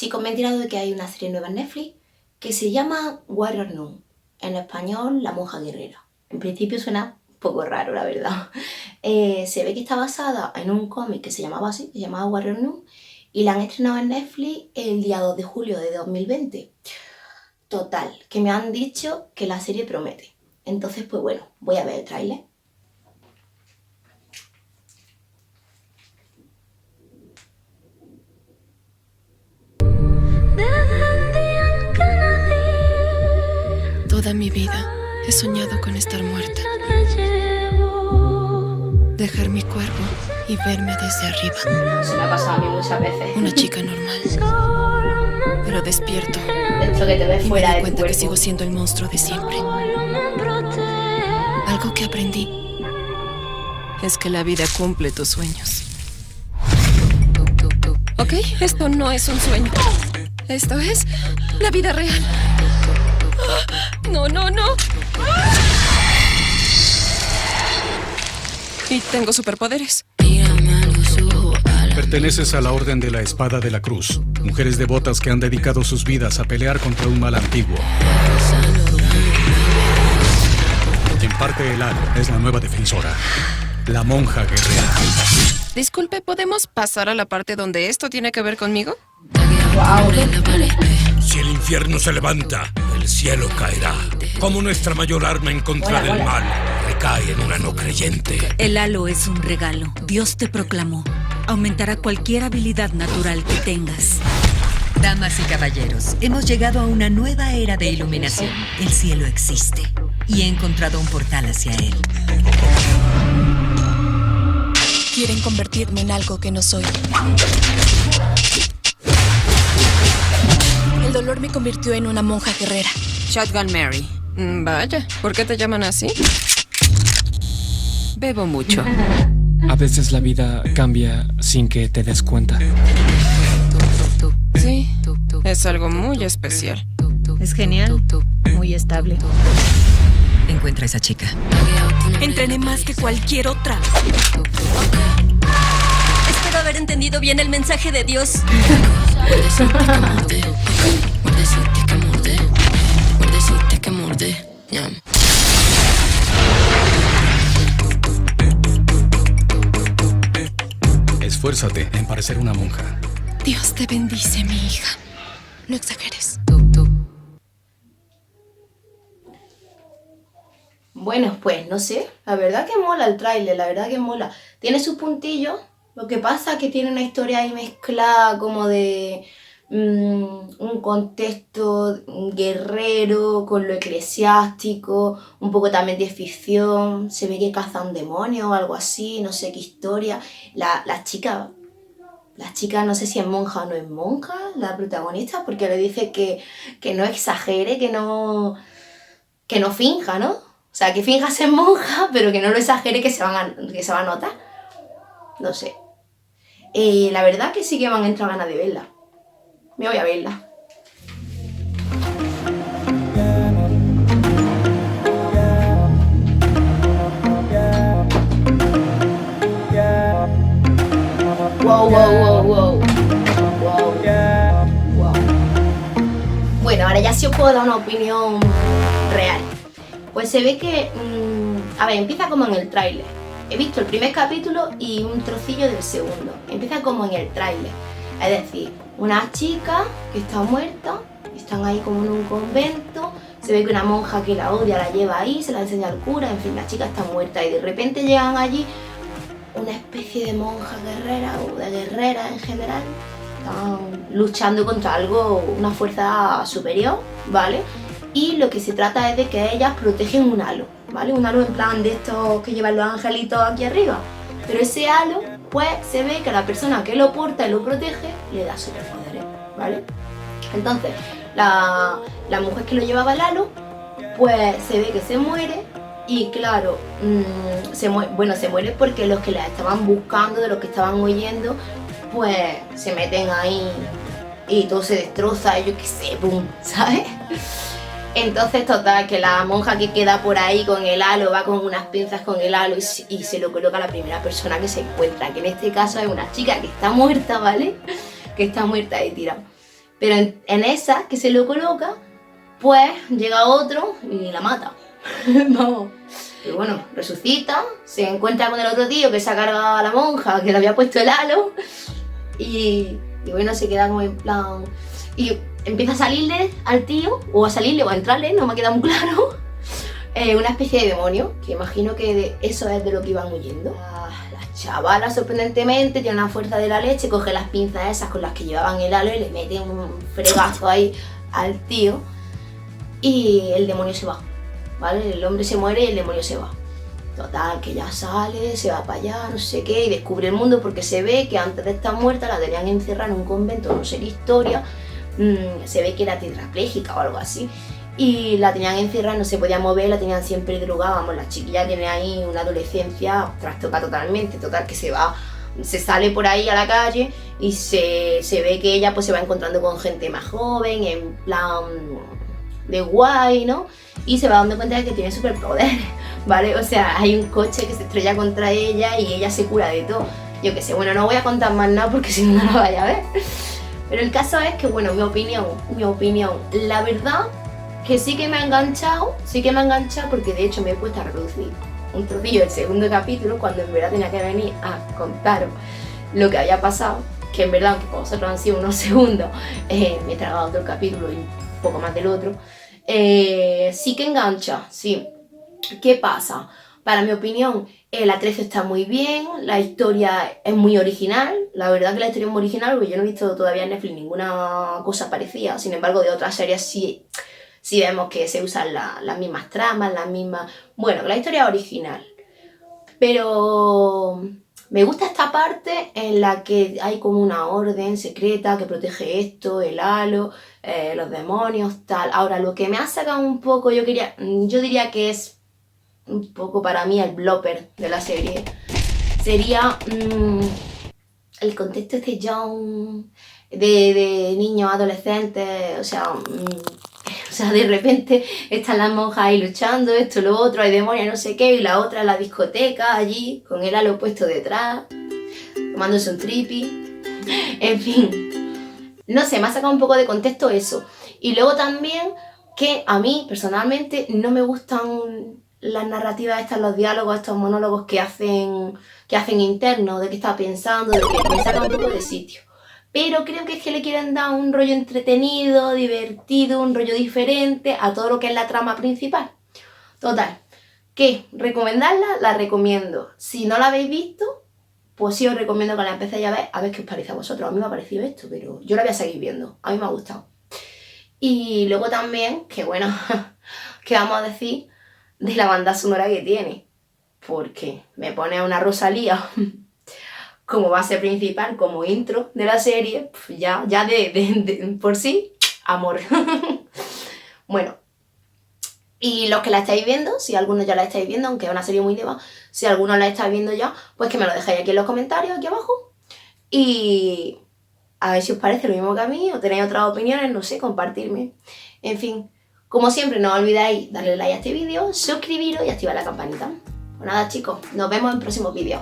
Chicos, me he enterado de que hay una serie nueva en Netflix que se llama Warrior Nun. En español, La monja guerrera. En principio suena un poco raro, la verdad. Se ve que está basada en un cómic que se llamaba así, se llamaba Warrior Nun, y la han estrenado en Netflix el día 2 de julio de 2020. Total, que me han dicho que la serie promete. Entonces, pues bueno, voy a ver el tráiler. Toda mi vida he soñado con estar muerta. Dejar mi cuerpo y verme desde arriba. Se me ha pasado a mí muchas veces. Una chica normal. Pero despierto. Esto que te ves Y me fuera doy de cuenta tu que cuerpo. sigo siendo el monstruo de siempre. Algo que aprendí es que la vida cumple tus sueños. ¿Ok? Esto no es un sueño. Esto es la vida real. No, no, no. Y tengo superpoderes. Perteneces a la Orden de la Espada de la Cruz, mujeres devotas que han dedicado sus vidas a pelear contra un mal antiguo. En parte el halo es la nueva defensora, la monja guerrera. Disculpe, ¿podemos pasar a la parte donde esto tiene que ver conmigo? Si el infierno se levanta, el cielo caerá. Como nuestra mayor arma en contra del mal recae en una no creyente. El halo es un regalo. Dios te proclamó. Aumentará cualquier habilidad natural que tengas. Damas y caballeros, hemos llegado a una nueva era de iluminación. El cielo existe y he encontrado un portal hacia él. Quieren convertirme en algo que no soy. El dolor me convirtió en una monja guerrera. Shotgun Mary. Vaya, ¿por qué te llaman así? Bebo mucho. A veces la vida cambia sin que te des cuenta. Sí, es algo muy especial. Es genial, muy estable. Encuentra a esa chica. Entrené más que cualquier otra. Espero haber entendido bien el mensaje de Dios. Esfuérzate en parecer una monja. Dios te bendice, mi hija. No exageres. Bueno, pues no sé, la verdad que mola el tráiler, la verdad que mola. Tiene sus puntillos, lo que pasa es que tiene una historia ahí mezclada como de un contexto guerrero con lo eclesiástico, un poco también de ficción, se ve que caza un demonio o algo así, no sé qué historia. La chica no sé si es monja o no es monja, la protagonista, porque le dice que no exagere, que no finja, ¿no? O sea, que finja ser monja, pero que no lo exagere, que se va a notar. No sé. La verdad que sí que me han entrado ganas de verla. Me voy a verla. Wow. Bueno, ahora ya sí os puedo dar una opinión real. Pues se ve que, a ver, empieza como en el tráiler. He visto el primer capítulo y un trocillo del segundo. Empieza como en el tráiler. Es decir, una chica que está muerta, están ahí como en un convento, se ve que una monja que la odia la lleva ahí, se la enseña al cura, en fin, la chica está muerta y de repente llegan allí una especie de monja guerrera o de guerrera en general. Están luchando contra algo, una fuerza superior, ¿vale? Y lo que se trata es de que ellas protegen un halo, ¿vale? Un halo en plan de estos que llevan los angelitos aquí arriba. Pero ese halo, pues se ve que a la persona que lo porta y lo protege le da superpoderes, ¿vale? Entonces, la mujer que lo llevaba el halo, pues se ve que se muere y claro, se muere porque los que la estaban buscando, de los que estaban huyendo, pues se meten ahí y todo se destroza, yo qué sé, pum, ¿sabes? Entonces, total, que la monja que queda por ahí con el halo va con unas pinzas con el halo y se lo coloca a la primera persona que se encuentra, que en este caso es una chica que está muerta, ¿vale? Que está muerta y tirada. Pero en esa que se lo coloca, pues llega otro y la mata. Vamos. Pero bueno, resucita, se encuentra con el otro tío que se ha cargado a la monja, que le había puesto el halo. Y bueno, se queda como en plan... Y empieza a salirle al tío, o a salirle o a entrarle, no me ha quedado muy claro, una especie de demonio, que imagino que eso es de lo que iban huyendo. La chavala, sorprendentemente, tiene una fuerza de la leche, coge las pinzas esas con las que llevaban el halo y le mete un fregazo ahí al tío. Y el demonio se va, ¿vale? El hombre se muere y el demonio se va. Total, que ya sale, se va para allá, no sé qué, y descubre el mundo porque se ve que antes de estar muerta la tenían encerrada en un convento, no sé qué historia, se ve que era tetrapléjica o algo así, y la tenían encerrada, no se podía mover, la tenían siempre drogada, vamos, la chiquilla tiene ahí una adolescencia trastocada totalmente, total, que se sale por ahí a la calle y se ve que ella pues se va encontrando con gente más joven, en plan de guay, ¿no? Y se va dando cuenta de que tiene superpoderes, ¿vale? O sea, hay un coche que se estrella contra ella y ella se cura de todo. Yo qué sé, bueno, no voy a contar más nada porque si no, no lo vaya a ver. Pero el caso es que, bueno, mi opinión, la verdad que sí que me ha enganchado porque de hecho me he puesto a reproducir un trocillo del segundo capítulo cuando en verdad tenía que venir a contaros lo que había pasado, que en verdad, aunque para vosotros han sido unos segundos, me he tragado todo el capítulo y un poco más del otro. Sí que engancha, sí. ¿Qué pasa? Para mi opinión, el atrezo está muy bien, la historia es muy original, la verdad que la historia es muy original porque yo no he visto todavía en Netflix ninguna cosa parecida, sin embargo de otras series sí vemos que se usan las mismas tramas, las mismas... Bueno, la historia es original, pero me gusta esta parte en la que hay como una orden secreta que protege esto, el halo, los demonios, tal. Ahora, lo que me ha sacado un poco, yo diría que es un poco para mí el blooper de la serie, sería el contexto este young, de niños, adolescentes, o sea, de repente están las monjas ahí luchando, esto, lo otro, hay demonios, no sé qué, y la otra en la discoteca allí, con el halo puesto detrás, tomándose un tripi, en fin. No sé, me ha sacado un poco de contexto eso. Y luego también que a mí, personalmente, no me gustan las narrativas estas, los diálogos, estos monólogos que hacen internos, de qué está pensando, de que me sacan un poco de sitio. Pero creo que es que le quieren dar un rollo entretenido, divertido, un rollo diferente a todo lo que es la trama principal. Total, que recomendarla, la recomiendo. Si no la habéis visto, pues sí os recomiendo que la empecéis a ver qué os parece a vosotros. A mí me ha parecido esto, pero yo la voy a seguir viendo. A mí me ha gustado. Y luego también, que bueno, ¿qué vamos a decir de la banda sonora que tiene? Porque me pone a una Rosalía como base principal, como intro de la serie, ya de por sí, amor. Bueno, y los que la estáis viendo, si algunos ya la estáis viendo, aunque es una serie muy nueva, si algunos la estáis viendo ya, pues que me lo dejéis aquí en los comentarios, aquí abajo. Y a ver si os parece lo mismo que a mí, o tenéis otras opiniones, no sé, compartirme. En fin, como siempre, no olvidáis darle like a este vídeo, suscribiros y activar la campanita. Pues nada, chicos, nos vemos en próximos vídeos.